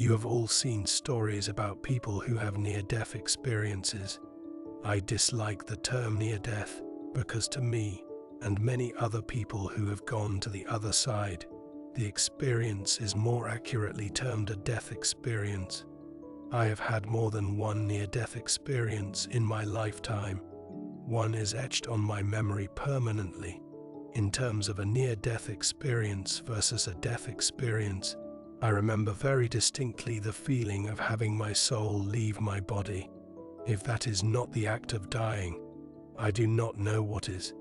You have all seen stories about people who have near-death experiences. I dislike the term near-death because to me, and many other people who have gone to the other side, the experience is more accurately termed a death experience. I have had more than one near-death experience in my lifetime. One is etched on my memory permanently. In terms of a near-death experience versus a death experience, I remember very distinctly the feeling of having my soul leave my body. If that is not the act of dying, I do not know what is.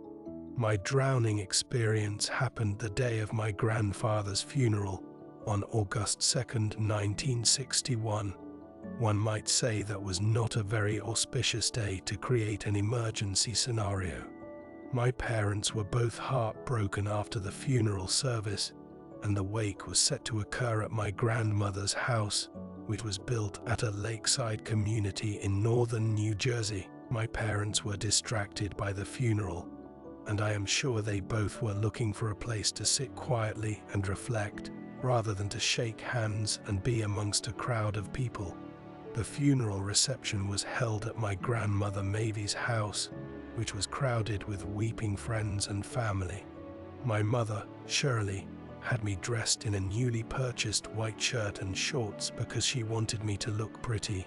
My drowning experience happened the day of my grandfather's funeral, on August 2nd, 1961. One might say that was not a very auspicious day to create an emergency scenario. My parents were both heartbroken after the funeral service, and the wake was set to occur at my grandmother's house, which was built at a lakeside community in northern New Jersey. My parents were distracted by the funeral, and I am sure they both were looking for a place to sit quietly and reflect, rather than to shake hands and be amongst a crowd of people. The funeral reception was held at my grandmother Mavy's house, which was crowded with weeping friends and family. My mother, Shirley, had me dressed in a newly purchased white shirt and shorts because she wanted me to look pretty.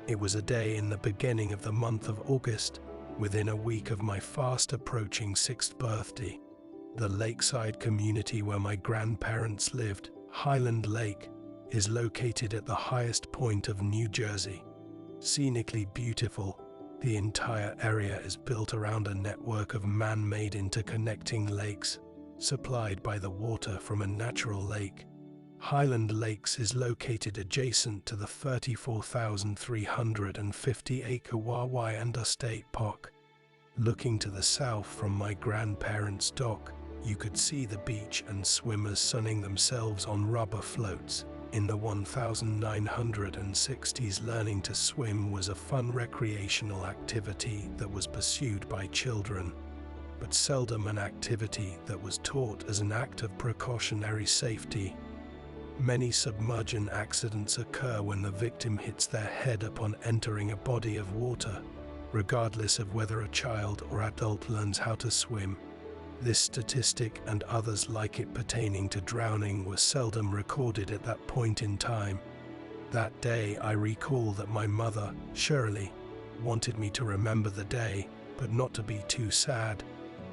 It was a day in the beginning of the month of August, within a week of my fast approaching 6th birthday. The lakeside community where my grandparents lived, Highland Lake, is located at the highest point of New Jersey. Scenically beautiful, the entire area is built around a network of man-made interconnecting lakes, supplied by the water from a natural lake. Highland Lakes is located adjacent to the 34,350-acre Wawayanda State Park. Looking to the south from my grandparents' dock, you could see the beach and swimmers sunning themselves on rubber floats. In the 1960s, learning to swim was a fun recreational activity that was pursued by children, but seldom an activity that was taught as an act of precautionary safety. Many submersion accidents occur when the victim hits their head upon entering a body of water, regardless of whether a child or adult learns how to swim. This statistic and others like it pertaining to drowning were seldom recorded at that point in time. That day I recall that my mother, Shirley, wanted me to remember the day, but not to be too sad,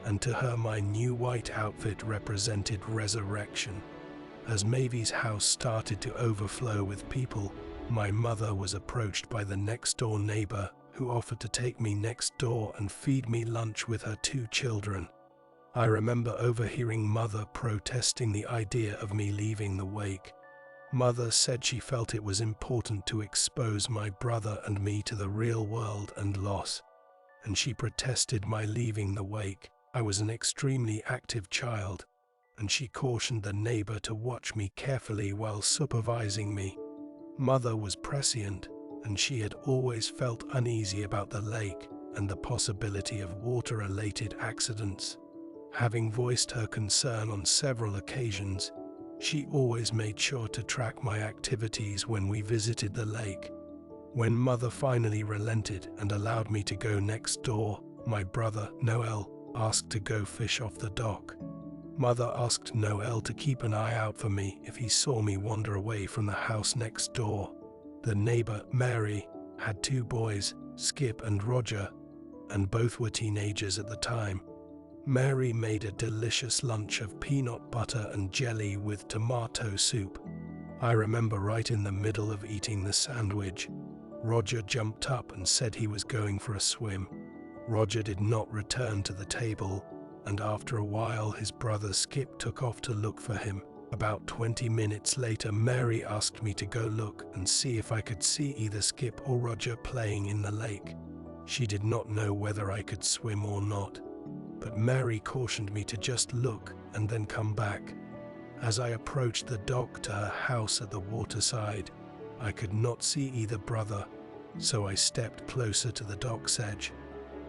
and to her my new white outfit represented resurrection. As Mavy's house started to overflow with people, my mother was approached by the next-door neighbor who offered to take me next door and feed me lunch with her 2 children. I remember overhearing Mother protesting the idea of me leaving the wake. Mother said she felt it was important to expose my brother and me to the real world and loss, and she protested my leaving the wake. I was an extremely active child, and she cautioned the neighbor to watch me carefully while supervising me. Mother was prescient, and she had always felt uneasy about the lake and the possibility of water-related accidents. Having voiced her concern on several occasions, she always made sure to track my activities when we visited the lake. When Mother finally relented and allowed me to go next door, my brother, Noel, asked to go fish off the dock. Mother asked Noel to keep an eye out for me if he saw me wander away from the house next door. The neighbor, Mary, had 2 boys, Skip and Roger, and both were teenagers at the time. Mary made a delicious lunch of peanut butter and jelly with tomato soup. I remember right in the middle of eating the sandwich, Roger jumped up and said he was going for a swim. Roger did not return to the table, and after a while his brother Skip took off to look for him. About 20 minutes later, Mary asked me to go look and see if I could see either Skip or Roger playing in the lake. She did not know whether I could swim or not, but Mary cautioned me to just look and then come back. As I approached the dock to her house at the waterside, I could not see either brother, so I stepped closer to the dock's edge.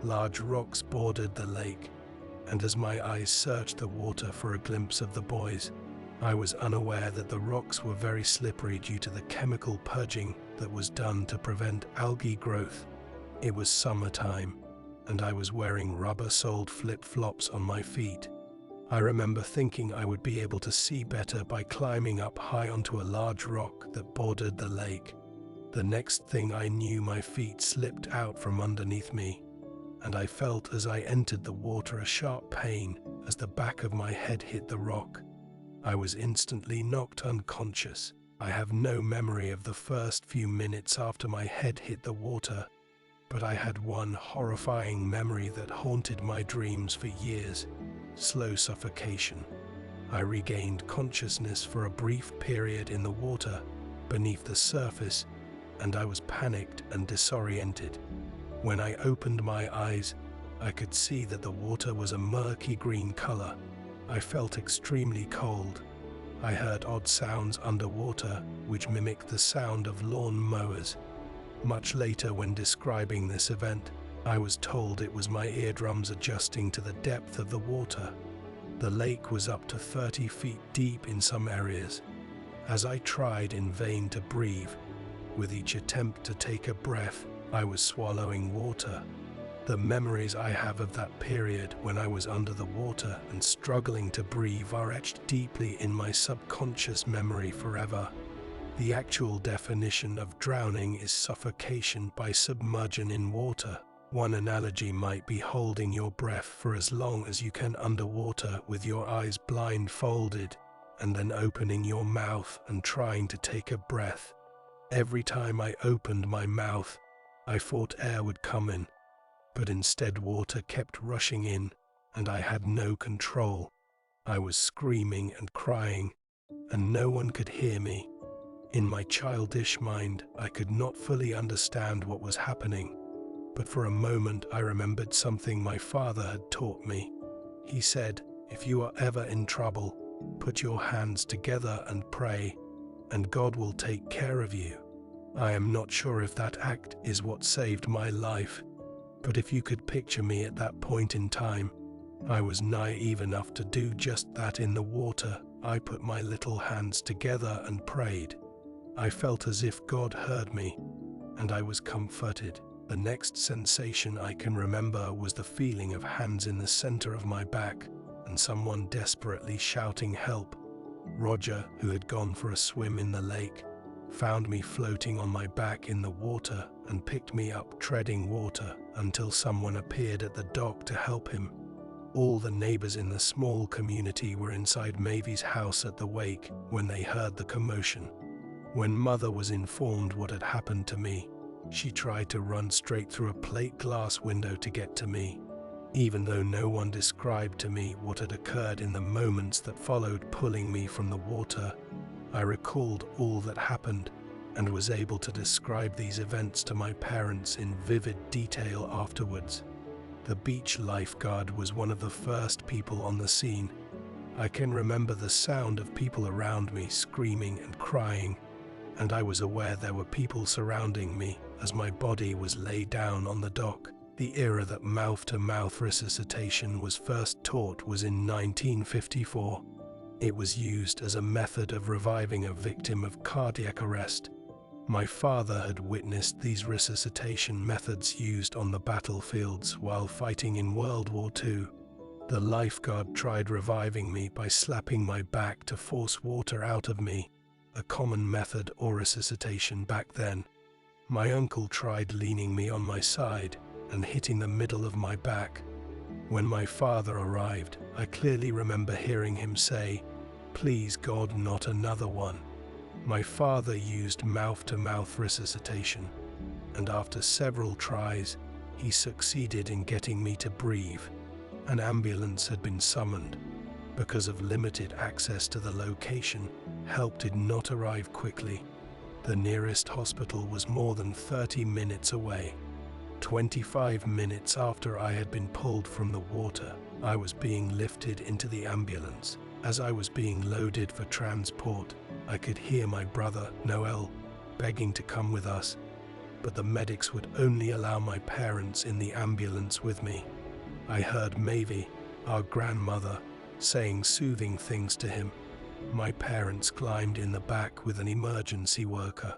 Large rocks bordered the lake, and as my eyes searched the water for a glimpse of the boys, I was unaware that the rocks were very slippery due to the chemical purging that was done to prevent algae growth. It was summertime, and I was wearing rubber-soled flip-flops on my feet. I remember thinking I would be able to see better by climbing up high onto a large rock that bordered the lake. The next thing I knew, my feet slipped out from underneath me, and I felt as I entered the water a sharp pain as the back of my head hit the rock. I was instantly knocked unconscious. I have no memory of the first few minutes after my head hit the water, but I had one horrifying memory that haunted my dreams for years: slow suffocation. I regained consciousness for a brief period in the water beneath the surface, and I was panicked and disoriented. When I opened my eyes, I could see that the water was a murky green color. I felt extremely cold. I heard odd sounds underwater, which mimicked the sound of lawn mowers. Much later, when describing this event, I was told it was my eardrums adjusting to the depth of the water. The lake was up to 30 feet deep in some areas. As I tried in vain to breathe, with each attempt to take a breath, I was swallowing water. The memories I have of that period when I was under the water and struggling to breathe are etched deeply in my subconscious memory forever. The actual definition of drowning is suffocation by submersion in water. One analogy might be holding your breath for as long as you can underwater with your eyes blindfolded, and then opening your mouth and trying to take a breath. Every time I opened my mouth, I thought air would come in, but instead water kept rushing in, and I had no control. I was screaming and crying, and no one could hear me. In my childish mind, I could not fully understand what was happening, but for a moment I remembered something my father had taught me. He said, "If you are ever in trouble, put your hands together and pray, and God will take care of you." I am not sure if that act is what saved my life, but if you could picture me at that point in time, I was naive enough to do just that in the water. I put my little hands together and prayed. I felt as if God heard me, and I was comforted. The next sensation I can remember was the feeling of hands in the center of my back and someone desperately shouting help. Roger, who had gone for a swim in the lake, found me floating on my back in the water and picked me up treading water until someone appeared at the dock to help him. All the neighbors in the small community were inside Mavy's house at the wake when they heard the commotion. When Mother was informed what had happened to me, she tried to run straight through a plate glass window to get to me. Even though no one described to me what had occurred in the moments that followed pulling me from the water, I recalled all that happened and was able to describe these events to my parents in vivid detail afterwards. The beach lifeguard was one of the first people on the scene. I can remember the sound of people around me screaming and crying, and I was aware there were people surrounding me as my body was laid down on the dock. The era that mouth-to-mouth resuscitation was first taught was in 1954. It was used as a method of reviving a victim of cardiac arrest. My father had witnessed these resuscitation methods used on the battlefields while fighting in World War II. The lifeguard tried reviving me by slapping my back to force water out of me, a common method or resuscitation back then. My uncle tried leaning me on my side and hitting the middle of my back. When my father arrived, I clearly remember hearing him say, "Please God, not another one." My father used mouth-to-mouth resuscitation, and after several tries, he succeeded in getting me to breathe. An ambulance had been summoned. Because of limited access to the location, help did not arrive quickly. The nearest hospital was more than 30 minutes away. 25 minutes after I had been pulled from the water, I was being lifted into the ambulance. As I was being loaded for transport, I could hear my brother, Noel, begging to come with us, but the medics would only allow my parents in the ambulance with me. I heard Mavy, our grandmother, saying soothing things to him, My parents climbed in the back with an emergency worker.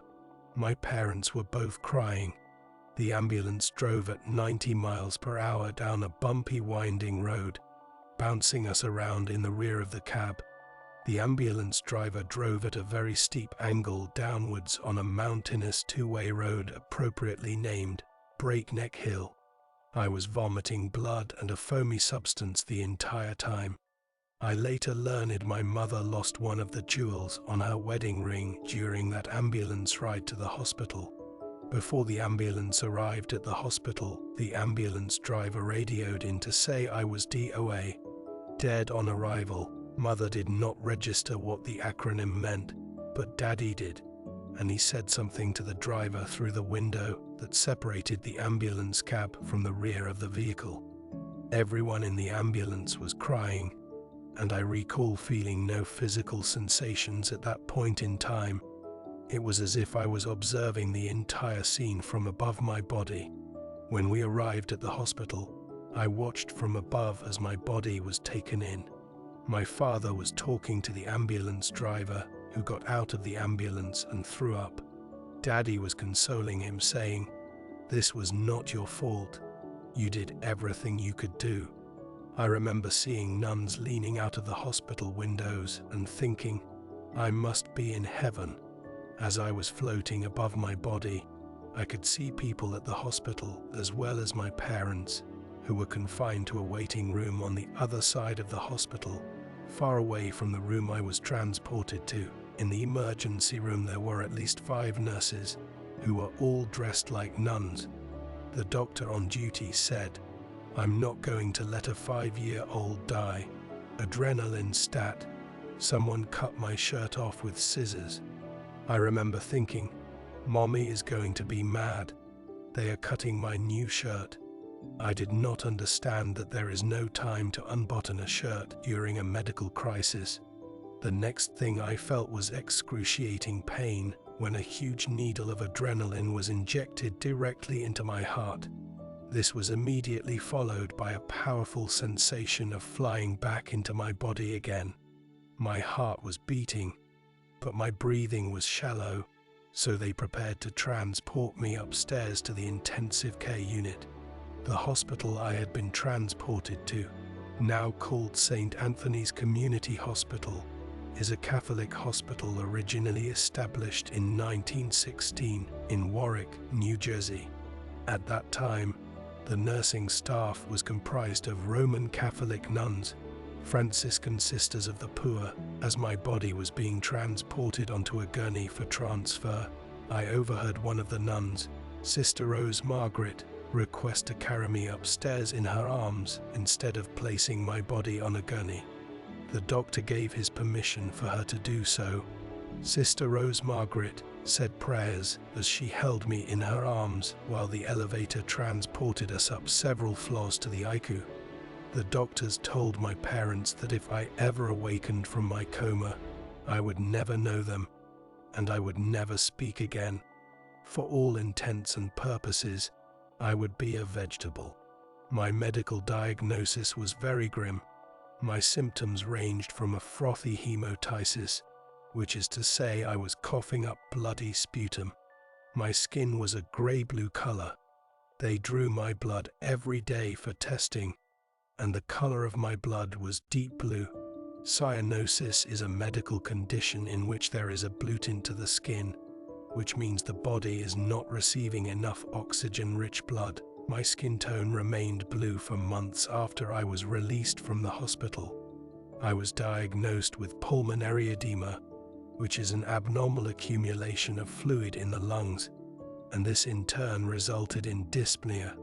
My parents were both crying. The ambulance drove at 90 miles per hour down a bumpy, winding road, bouncing us around in the rear of the cab. The ambulance driver drove at a very steep angle downwards on a mountainous two-way road appropriately named Breakneck Hill. I was vomiting blood and a foamy substance the entire time. I later learned my mother lost one of the jewels on her wedding ring during that ambulance ride to the hospital. Before the ambulance arrived at the hospital, the ambulance driver radioed in to say I was DOA, dead on arrival. Mother did not register what the acronym meant, but Daddy did, and he said something to the driver through the window that separated the ambulance cab from the rear of the vehicle. Everyone in the ambulance was crying, and I recall feeling no physical sensations at that point in time. It was as if I was observing the entire scene from above my body. When we arrived at the hospital, I watched from above as my body was taken in. My father was talking to the ambulance driver, who got out of the ambulance and threw up. Daddy was consoling him, saying, "This was not your fault. You did everything you could do." I remember seeing nuns leaning out of the hospital windows and thinking, I must be in heaven. As I was floating above my body, I could see people at the hospital as well as my parents, who were confined to a waiting room on the other side of the hospital, far away from the room I was transported to. In the emergency room there were at least 5 nurses, who were all dressed like nuns. The doctor on duty said, "I'm not going to let a 5-year-old die. Adrenaline stat." Someone cut my shirt off with scissors. I remember thinking, Mommy is going to be mad. They are cutting my new shirt. I did not understand that there is no time to unbutton a shirt during a medical crisis. The next thing I felt was excruciating pain when a huge needle of adrenaline was injected directly into my heart. This was immediately followed by a powerful sensation of flying back into my body again. My heart was beating, but my breathing was shallow, so they prepared to transport me upstairs to the intensive care unit. The hospital I had been transported to, now called St. Anthony's Community Hospital, is a Catholic hospital originally established in 1916 in Warwick, New Jersey. At that time, the nursing staff was comprised of Roman Catholic nuns, Franciscan Sisters of the Poor. As my body was being transported onto a gurney for transfer, I overheard one of the nuns, Sister Rose Margaret, request to carry me upstairs in her arms instead of placing my body on a gurney. The doctor gave his permission for her to do so. Sister Rose Margaret said prayers as she held me in her arms while the elevator transported us up several floors to the ICU. The doctors told my parents that if I ever awakened from my coma, I would never know them, and I would never speak again. For all intents and purposes, I would be a vegetable. My medical diagnosis was very grim. My symptoms ranged from a frothy hemolysis, which is to say I was coughing up bloody sputum. My skin was a grey-blue color. They drew my blood every day for testing, and the color of my blood was deep blue. Cyanosis is a medical condition in which there is a bluetin to the skin, which means the body is not receiving enough oxygen-rich blood. My skin tone remained blue for months after I was released from the hospital. I was diagnosed with pulmonary edema, which is an abnormal accumulation of fluid in the lungs, and this in turn resulted in dyspnea,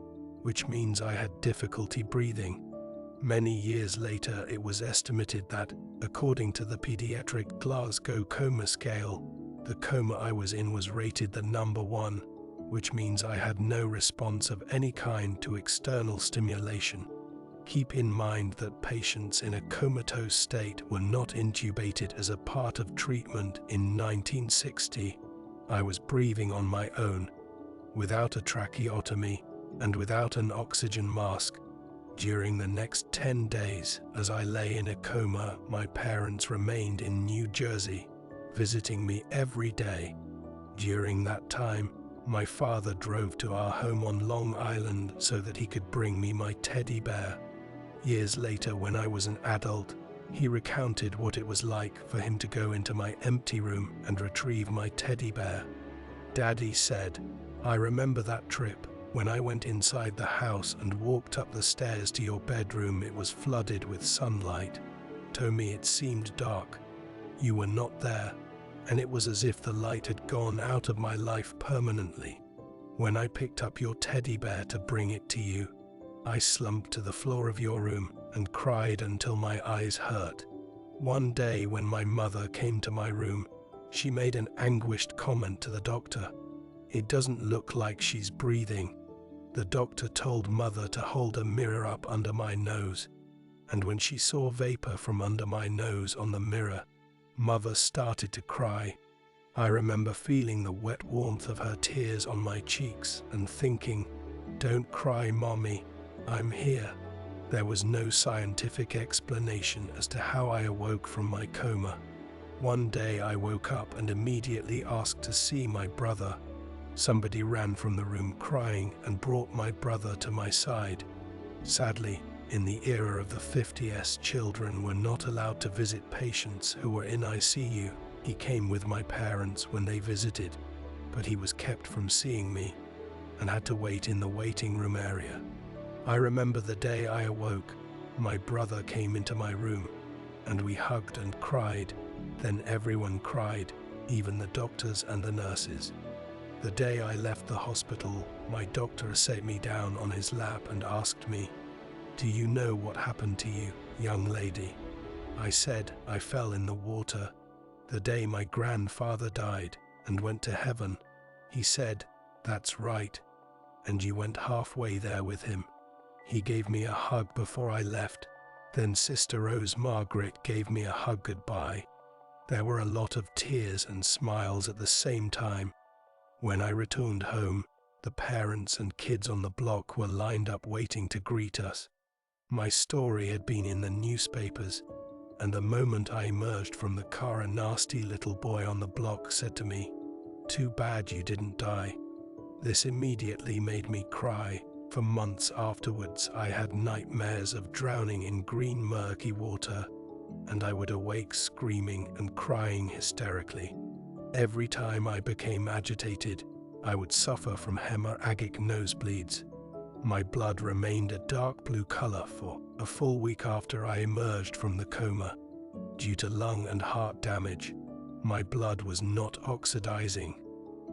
which means I had difficulty breathing. Many years later, it was estimated that, according to the pediatric Glasgow coma scale, the coma I was in was rated the number 1, which means I had no response of any kind to external stimulation. Keep in mind that patients in a comatose state were not intubated as a part of treatment in 1960. I was breathing on my own, without a tracheotomy and without an oxygen mask. During the next 10 days, as I lay in a coma, my parents remained in New Jersey, visiting me every day. During that time, my father drove to our home on Long Island so that he could bring me my teddy bear. Years later, when I was an adult, he recounted what it was like for him to go into my empty room and retrieve my teddy bear. Daddy said, "I remember that trip. When I went inside the house and walked up the stairs to your bedroom, it was flooded with sunlight. To me it seemed dark. You were not there, and it was as if the light had gone out of my life permanently. When I picked up your teddy bear to bring it to you, I slumped to the floor of your room and cried until my eyes hurt. One day when my mother came to my room, she made an anguished comment to the doctor. It doesn't look like she's breathing. The doctor told Mother to hold a mirror up under my nose, and when she saw vapor from under my nose on the mirror, Mother started to cry. I remember feeling the wet warmth of her tears on my cheeks and thinking, 'Don't cry, Mommy, I'm here.' There was no scientific explanation as to how I awoke from my coma. One day I woke up and immediately asked to see my brother. Somebody ran from the room crying and brought my brother to my side. Sadly, in the era of the 50s, children were not allowed to visit patients who were in ICU. He came with my parents when they visited, but he was kept from seeing me and had to wait in the waiting room area. I remember the day I awoke, my brother came into my room and we hugged and cried. Then everyone cried, even the doctors and the nurses. The day I left the hospital, my doctor sat me down on his lap and asked me, "Do you know what happened to you, young lady?" I said, "I fell in the water the day my grandfather died and went to heaven." He said, "That's right, and you went halfway there with him." He gave me a hug before I left. Then Sister Rose Margaret gave me a hug goodbye. There were a lot of tears and smiles at the same time. When I returned home, the parents and kids on the block were lined up waiting to greet us. My story had been in the newspapers, and the moment I emerged from the car, a nasty little boy on the block said to me, "Too bad you didn't die." This immediately made me cry. For months afterwards, I had nightmares of drowning in green murky water, and I would awake screaming and crying hysterically. Every time I became agitated, I would suffer from hemorrhagic nosebleeds. My blood remained a dark blue color for a full week after I emerged from the coma. Due to lung and heart damage, my blood was not oxidizing.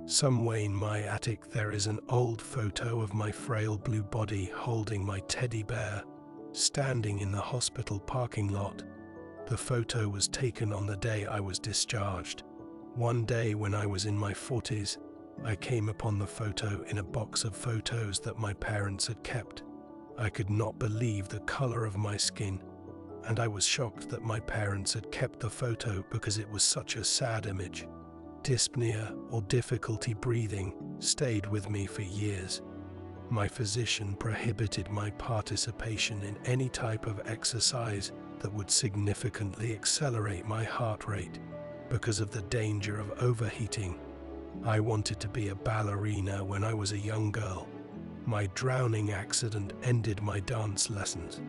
Somewhere in my attic there is an old photo of my frail blue body holding my teddy bear, standing in the hospital parking lot. The photo was taken on the day I was discharged. One day when I was in my 40s, I came upon the photo in a box of photos that my parents had kept. I could not believe the color of my skin, and I was shocked that my parents had kept the photo because it was such a sad image. Dyspnea, or difficulty breathing, stayed with me for years. My physician prohibited my participation in any type of exercise that would significantly accelerate my heart rate because of the danger of overheating. I wanted to be a ballerina when I was a young girl. My drowning accident ended my dance lessons.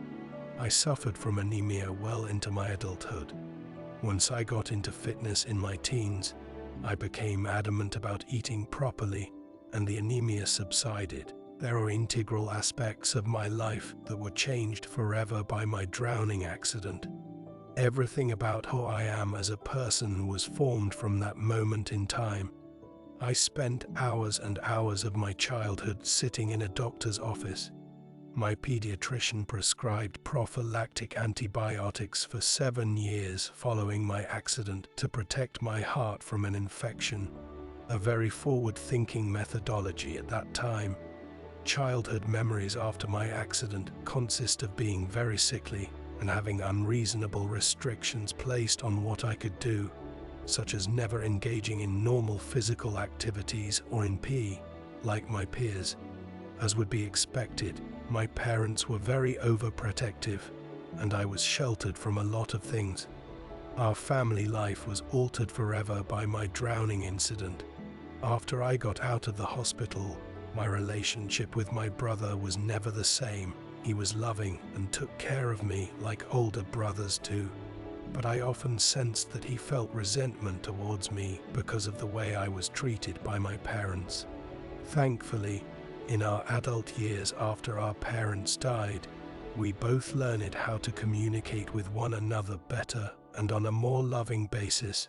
I suffered from anemia well into my adulthood. Once I got into fitness in my teens, I became adamant about eating properly, and the anemia subsided. There are integral aspects of my life that were changed forever by my drowning accident. Everything about who I am as a person was formed from that moment in time. I spent hours and hours of my childhood sitting in a doctor's office. My pediatrician prescribed prophylactic antibiotics for 7 years following my accident to protect my heart from an infection, a very forward-thinking methodology at that time. Childhood memories after my accident consist of being very sickly and having unreasonable restrictions placed on what I could do, such as never engaging in normal physical activities or in PE, like my peers. As would be expected, My parents were very overprotective, and I was sheltered from a lot of things. Our family life was altered forever by my drowning incident. After I got out of the hospital, my relationship with my brother was never the same. He was loving and took care of me like older brothers do, but I often sensed that he felt resentment towards me because of the way I was treated by my parents. Thankfully, in our adult years after our parents died, we both learned how to communicate with one another better and on a more loving basis.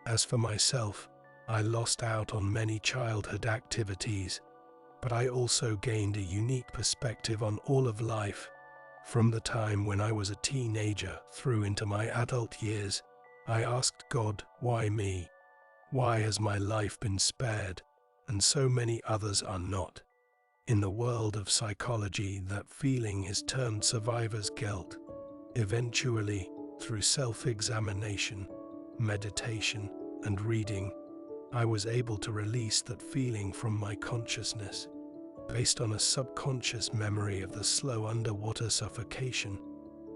As for myself, I lost out on many childhood activities, but I also gained a unique perspective on all of life. From the time when I was a teenager through into my adult years, I asked God, why me? Why has my life been spared, and so many others are not? In the world of psychology, that feeling is termed survivor's guilt. Eventually, through self-examination, meditation, and reading, I was able to release that feeling from my consciousness. Based on a subconscious memory of the slow underwater suffocation,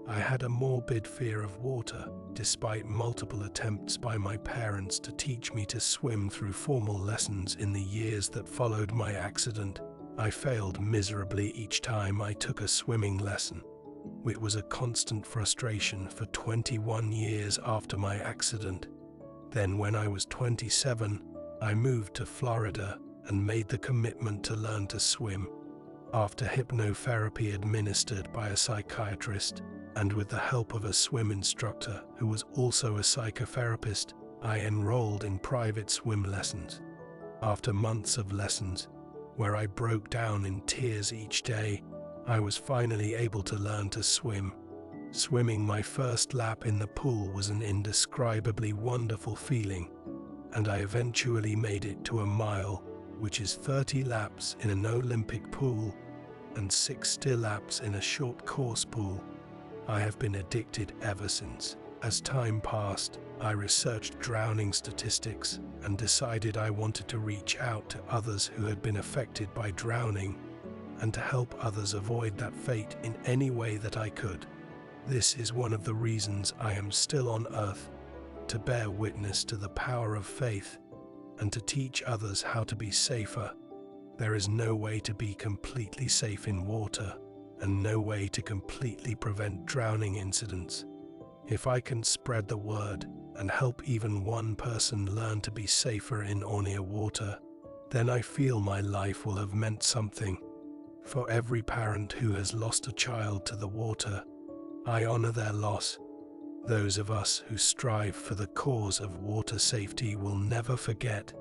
I had a morbid fear of water, despite multiple attempts by my parents to teach me to swim through formal lessons in the years that followed my accident. I failed miserably each time I took a swimming lesson. It was a constant frustration for 21 years after my accident. Then when I was 27, I moved to Florida and made the commitment to learn to swim. After hypnotherapy administered by a psychiatrist, and with the help of a swim instructor who was also a psychotherapist, I enrolled in private swim lessons. After months of lessons, where I broke down in tears each day, I was finally able to learn to swim. Swimming my first lap in the pool was an indescribably wonderful feeling, and I eventually made it to a mile, which is 30 laps in an Olympic pool and 60 laps in a short course pool. I have been addicted ever since. As time passed, I researched drowning statistics and decided I wanted to reach out to others who had been affected by drowning and to help others avoid that fate in any way that I could. This is one of the reasons I am still on earth, to bear witness to the power of faith and to teach others how to be safer. There is no way to be completely safe in water, and no way to completely prevent drowning incidents. If I can spread the word and help even one person learn to be safer in or near water, then I feel my life will have meant something. For every parent who has lost a child to the water, I honor their loss. Those of us who strive for the cause of water safety will never forget